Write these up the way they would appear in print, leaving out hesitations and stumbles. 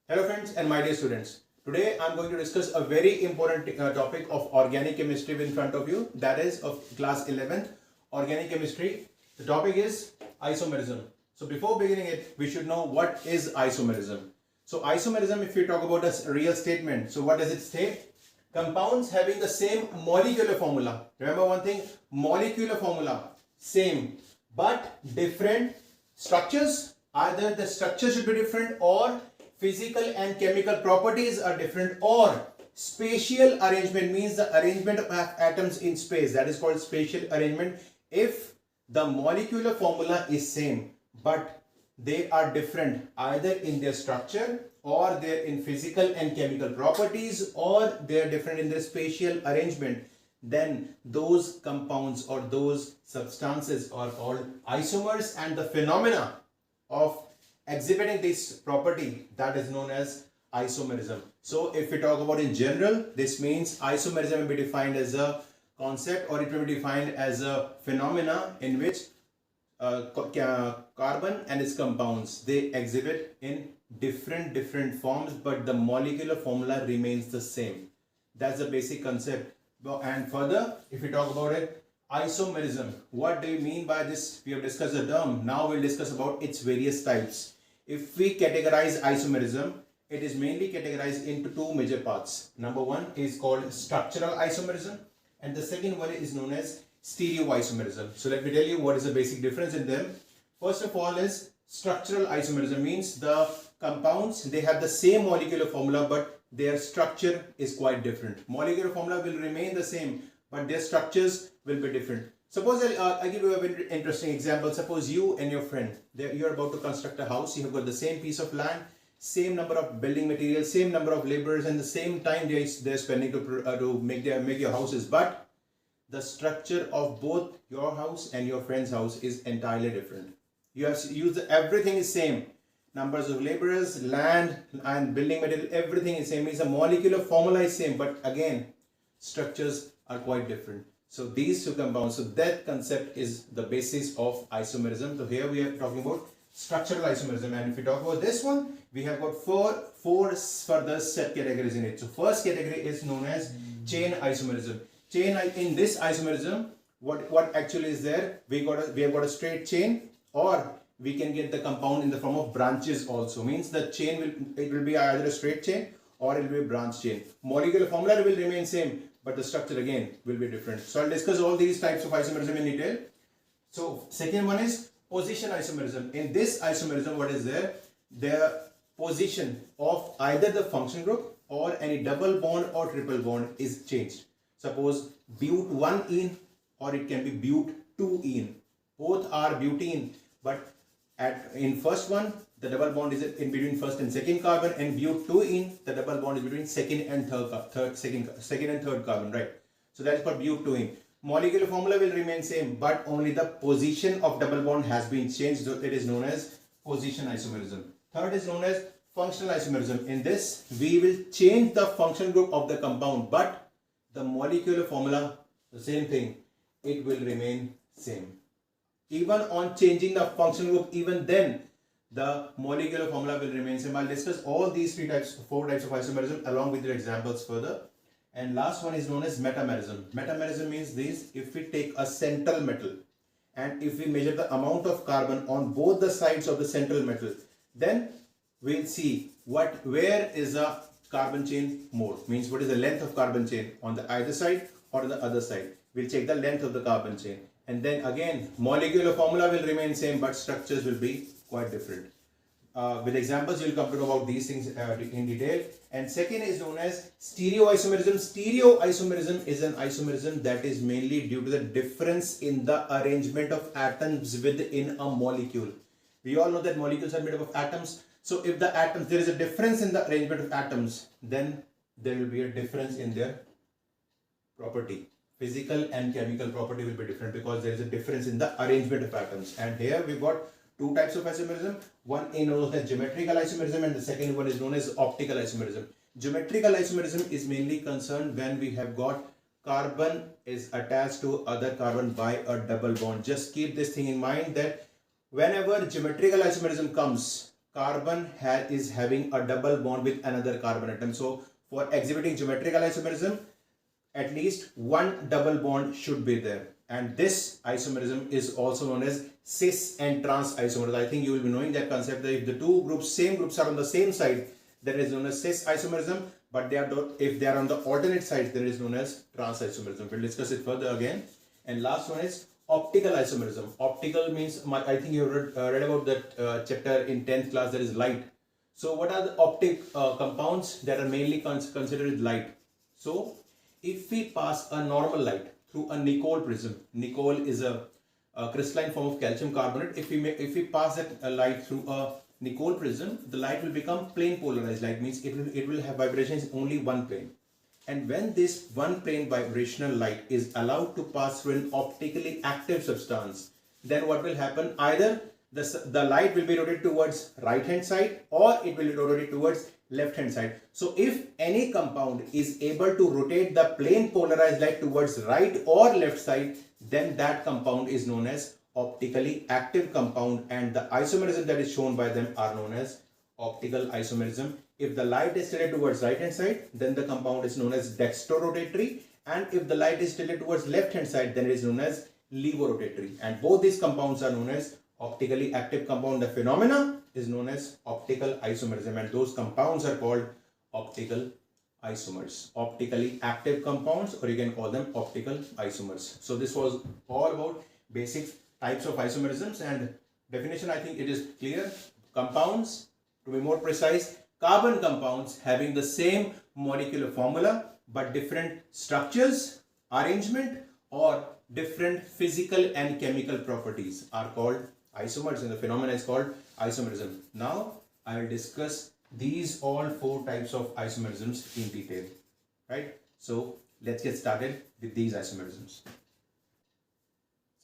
Hello friends and my dear students. Today I am going to discuss a very important topic of organic chemistry in front of you, that is of class 11th organic chemistry. The topic is isomerism. So before beginning it, we should know what is isomerism. So isomerism, if we talk about a real statement, so what does it state? Compounds having the same molecular formula. Remember one thing, molecular formula, same but different structures. Either the structure should be different, or physical and chemical properties are different, or spatial arrangement means the arrangement of atoms in space, that is called spatial arrangement. If the molecular formula is same but they are different either in their structure, or they're in physical and chemical properties, or they're different in their spatial arrangement, then those compounds or those substances are called isomers, and the phenomena of exhibiting this property, that is known as isomerism. So if we talk about in general, this means isomerism will be defined as a concept, or it will be defined as a phenomena in which carbon and its compounds, they exhibit in different forms, but the molecular formula remains the same. That's the basic concept. And further, if we talk about it, isomerism, what do you mean by this? We have discussed the term. Now we'll discuss about its various types. If we categorize isomerism, it is mainly categorized into two major parts. Number one is called structural isomerism, and the second one is known as stereoisomerism. So let me tell you what is the basic difference in them. First of all is structural isomerism, means the compounds, they have the same molecular formula but their structure is quite different. Molecular formula will remain the same but their structures will be different. Suppose I give you a very interesting example. Suppose you and your friend, you are about to construct a house. You have got the same piece of land, same number of building materials, same number of laborers, and the same time they're spending to make your houses. But the structure of both your house and your friend's house is entirely different. You have used everything is same. Numbers of laborers, land, and building material, everything is same. Means the molecular formula is same, but again, structures are quite different. So these two compounds, so that concept is the basis of isomerism. So here we are talking about structural isomerism, and if we talk about this one, we have got four further set categories in it. So first category is known as chain isomerism. In this isomerism, what actually is there? We have got a straight chain, or we can get the compound in the form of branches also. Means the chain will be either a straight chain or it will be a branch chain. Molecular formula will remain same, but the structure again will be different. So I'll discuss all these types of isomerism in detail. So second one is position isomerism. In this isomerism, what is there? The position of either the function group or any double bond or triple bond is changed. Suppose but1-ene, or it can be but2-ene. Both are butene, but in first one, the double bond is in between first and second carbon, and but2-ene, the double bond is between second and third carbon, right? So that is for but2-ene. Molecular formula will remain same, but only the position of double bond has been changed. So it is known as position isomerism. Third is known as functional isomerism. In this, we will change the function group of the compound, but the molecular formula, the same thing, it will remain same. Even on changing the function group, even then the molecular formula will remain same. I'll discuss all these four types of isomerism along with their examples further. And last one is known as metamerism. Metamerism means this: if we take a central metal and if we measure the amount of carbon on both the sides of the central metal, then we'll see where is the carbon chain more. Means what is the length of carbon chain on the either side or the other side. We'll check the length of the carbon chain. And then again, molecular formula will remain same, but structures will be quite different. With examples, you'll come to know about these things in detail. And second is known as stereoisomerism. Stereoisomerism is an isomerism that is mainly due to the difference in the arrangement of atoms within a molecule. We all know that molecules are made up of atoms. So if there is a difference in the arrangement of atoms, then there will be a difference in their property. Physical and chemical property will be different because there is a difference in the arrangement of atoms. And here we've got two types of isomerism. One is known as geometrical isomerism, and the second one is known as optical isomerism. Geometrical isomerism is mainly concerned when we have got carbon is attached to other carbon by a double bond. Just keep this thing in mind that whenever geometrical isomerism comes, carbon is having a double bond with another carbon atom. So for exhibiting geometrical isomerism, at least one double bond should be there. And this isomerism is also known as cis and trans isomerism. I think you will be knowing that concept, that if the two groups, same groups, are on the same side, that is known as cis isomerism. But if they are on the alternate sides, there is known as trans isomerism. We'll discuss it further again. And last one is optical isomerism. Optical means, I think you read about that chapter in 10th class, that is light. So what are the optic compounds that are mainly considered light? So if we pass a normal light through a Nicol prism, Nicol is a crystalline form of calcium carbonate. If we pass that light through a Nicol prism, the light will become plane polarized light, means it will have vibrations in only one plane. And when this one plane vibrational light is allowed to pass through an optically active substance, then what will happen? Either the light will be rotated towards right hand side, or it will be rotated towards left hand side. So if any compound is able to rotate the plane polarized light towards right or left side, then that compound is known as optically active compound, and the isomerism that is shown by them are known as optical isomerism. If the light is tilted towards right hand side, then the compound is known as dextrorotatory, and if the light is tilted towards left hand side, then it is known as levorotatory. And both these compounds are known as optically active compound. The phenomena is known as optical isomerism, and those compounds are called optical isomers, optically active compounds, or you can call them optical isomers. So this was all about basic types of isomerisms, and definition, I think it is clear. Compounds, to be more precise, carbon compounds having the same molecular formula but different structures, arrangement, or different physical and chemical properties are called isomers, and the phenomena is called isomerism. Now I will discuss these all four types of isomerisms in detail, right? So let's get started with these isomerisms.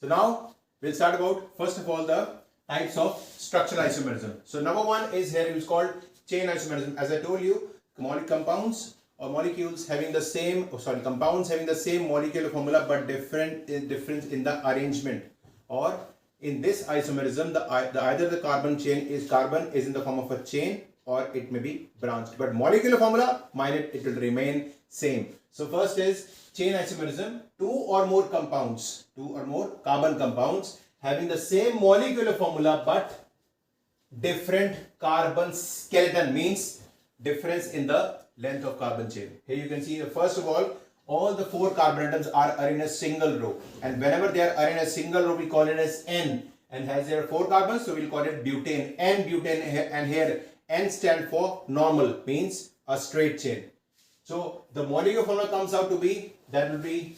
So now we'll start about, first of all, the types of structural isomerism. So number one is here, it is called chain isomerism. As I told you, compounds or molecules having the same, compounds having the same molecular formula but difference in the arrangement. Or in this isomerism, either the carbon is in the form of a chain, or it may be branched, but molecular formula, it will remain same. So first is chain isomerism. Two or more carbon compounds having the same molecular formula but different carbon skeleton, means difference in the length of carbon chain. Here you can see, first of all the four carbon atoms are in a single row, and whenever they are in a single row, we call it as N, and as there are four carbons, so we'll call it butane, N-butane, and here N stand for normal, means a straight chain. So the molecular formula comes out to be, that will be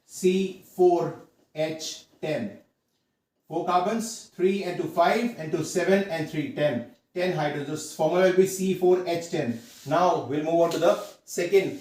C4H10. 4 carbons, 3 and 2 5 and 2 7 and 3 10. 10 hydrogens. So formula will be C4H10. Now we'll move on to the second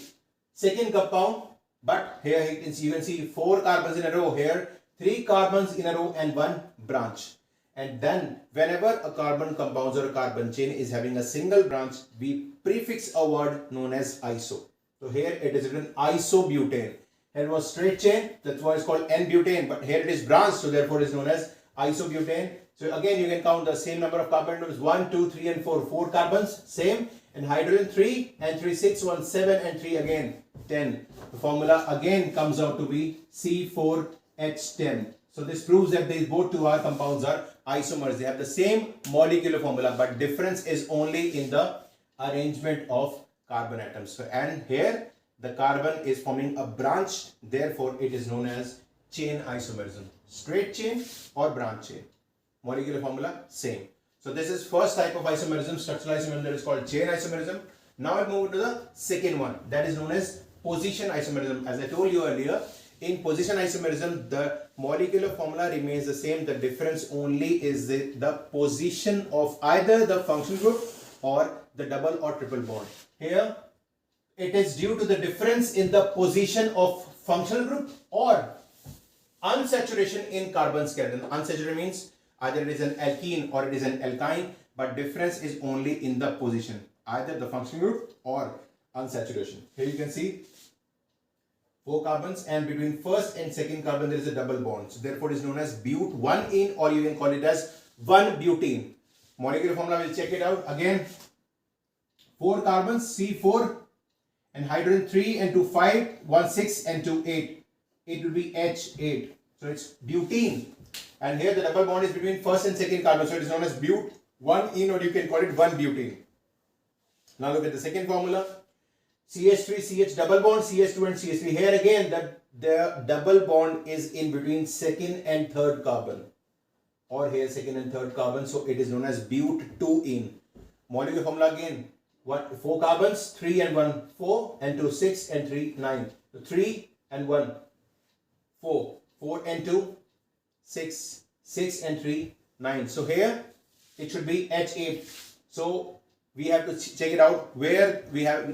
compound, but here you can see 4 carbons in a row, here 3 carbons in a row and 1 branch. And then whenever a carbon compound or a carbon chain is having a single branch, we prefix a word known as iso. So here it is written isobutane. Here it was straight chain, that's why it's called N-butane, but here it is branched, so therefore it is known as isobutane. So again you can count the same number of carbon atoms, 1, 2, 3 and 4, 4 carbons, same, and hydrogen 3 and 3, 6, 1, 7 and 3 again, 10. The formula again comes out to be C4H10. So this proves that these both two compounds are isomers. They have the same molecular formula, but difference is only in the arrangement of carbon atoms. So, and here the carbon is forming a branch, therefore it is known as chain isomerism. Straight chain or branch chain. Molecular formula same. So this is first type of isomerism, structural isomerism, that is called chain isomerism. Now I move to the second one, that is known as position isomerism. As I told you earlier, in position isomerism, the molecular formula remains the same. The difference only is the position of either the functional group or the double or triple bond. Here, it is due to the difference in the position of functional group or unsaturation in carbon skeleton. Unsaturated means either it is an alkene or it is an alkyne, but difference is only in the position, either the functional group or unsaturation. Here you can see 4 carbons, and between first and second carbon there is a double bond. So therefore it is known as but 1-ene, or you can call it as 1-butene. Molecular formula, we'll check it out again. 4 carbons, C4, and hydrogen 3 and 2 5, 1 6 and 2 8. It will be H8. So it's butene. And here the double bond is between first and second carbon. So it is known as but 1-ene, or you can call it 1-butene. Now look at the second formula. CH3, CH double bond, CH2 and CH3. Here again the double bond is in between second and third carbon. Or here second and third carbon. So it is known as but 2-ene. Molecular formula again. 4 carbons, 3 and 1, 4 and 2, 6 and 3, 9. So 3 and 1, 4, 4 and 2, 6, 6 and 3, 9. So here it should be H8. So we have to check it out where we have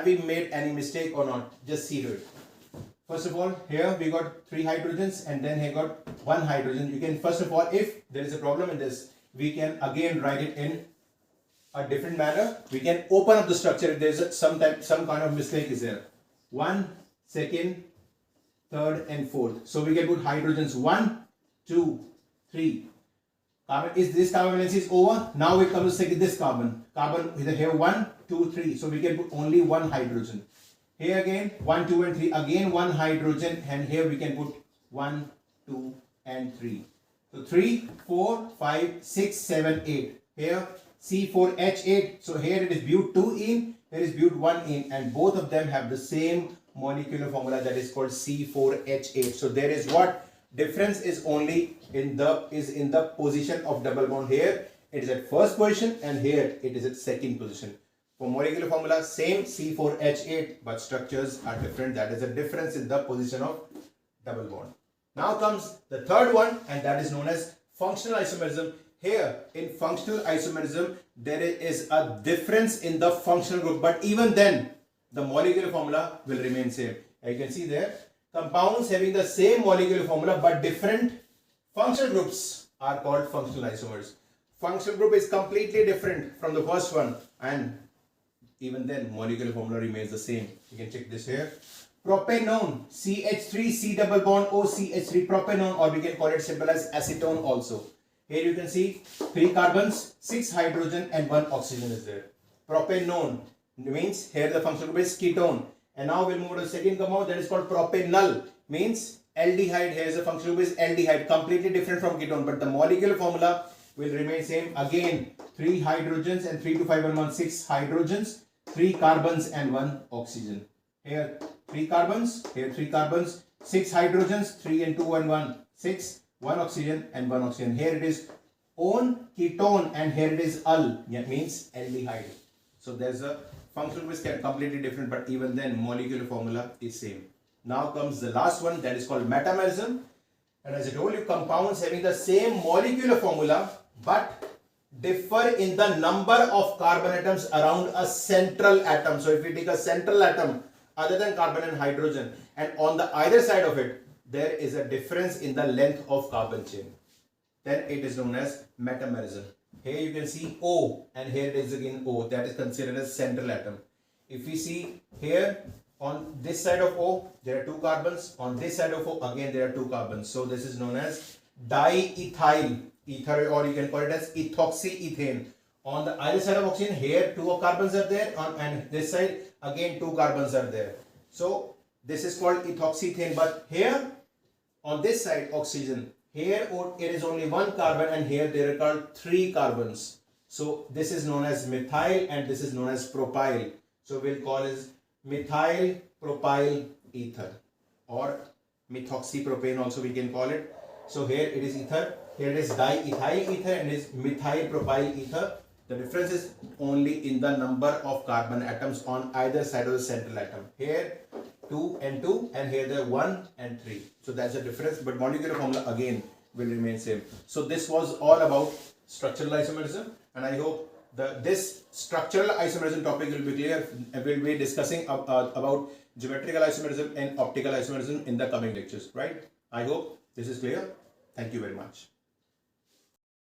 we made any mistake or not. Just see to it. First of all, here we got 3 hydrogens and then here got 1 hydrogen. You can first of all, if there is a problem in this, we can again write it in a different manner. We can open up the structure if there is some kind of mistake is there. 1, 2nd, 3rd and 4th. So we can put hydrogens 1, 2, 3. Carbon is this carbon valence is over. Now it comes to this carbon. Carbon is here 1, 2, 3. So we can put only 1 hydrogen. Here again 1, 2 and 3. Again 1 hydrogen, and here we can put 1, 2 and 3. So 3, 4, 5, 6, 7, 8. Here C4H8. So here it is but 2-ene, here is but 1-ene, and both of them have the same molecular formula, that is called C4H8. So there is what difference is only in the position of double bond. Here it is at first position and here it is at second position. For molecular formula same C4H8, but structures are different. That is a difference in the position of double bond. Now comes the third one, and that is known as functional isomerism. Here in functional isomerism there is a difference in the functional group, but even then the molecular formula will remain same. You can see there compounds having the same molecular formula but different functional groups are called functional isomers. Functional group is completely different from the first one, and even then molecular formula remains the same. You can check this here. Propanone, CH3 C double bond O CH3, propanone, or we can call it simple as acetone also. Here you can see 3 carbons, 6 hydrogen and 1 oxygen is there. Propanone means here the functional group is ketone. And now we'll move to the second compound, that is called propanol, means aldehyde. Here the functional group is aldehyde, completely different from ketone, but the molecular formula will remain same. Again 3 hydrogens and 3 to 5 and 1, 6 hydrogens, 3 carbons and 1 oxygen. Here 3 carbons, here 3 carbons, 6 hydrogens, 3 and 2 and 1, 6, 1 oxygen and 1 oxygen. Here it is on ketone and here it is al, that means aldehyde. So there's a functional group is completely different, but even then molecular formula is same. Now comes the last one, that is called metamerism. And as I told you, compounds having the same molecular formula but differ in the number of carbon atoms around a central atom. So if we take a central atom other than carbon and hydrogen, and on the either side of it there is a difference in the length of carbon chain, then it is known as metamerism. Here you can see O and here it is again O, that is considered as central atom. If we see here on this side of O there are 2 carbons, on this side of O again there are 2 carbons. So this is known as diethyl ether, or you can call it as ethoxyethane. On the other side of oxygen here 2 carbons are there, and this side again 2 carbons are there. So this is called ethoxyethane, but here on this side oxygen, here it is only 1 carbon and here there are called 3 carbons. So this is known as methyl and this is known as propyl. So we'll call it methyl propyl ether, or methoxypropane also we can call it. So here it is ether, here it is diethyl ether and it is methyl propyl ether. The difference is only in the number of carbon atoms on either side of the central atom. Here 2 and 2 and here there 1 and 3. So that's the difference, but molecular formula again will remain same. So this was all about structural isomerism, and I hope this structural isomerism topic will be clear, and we'll be discussing about geometrical isomerism and optical isomerism in the coming lectures, right? I hope this is clear. Thank you very much.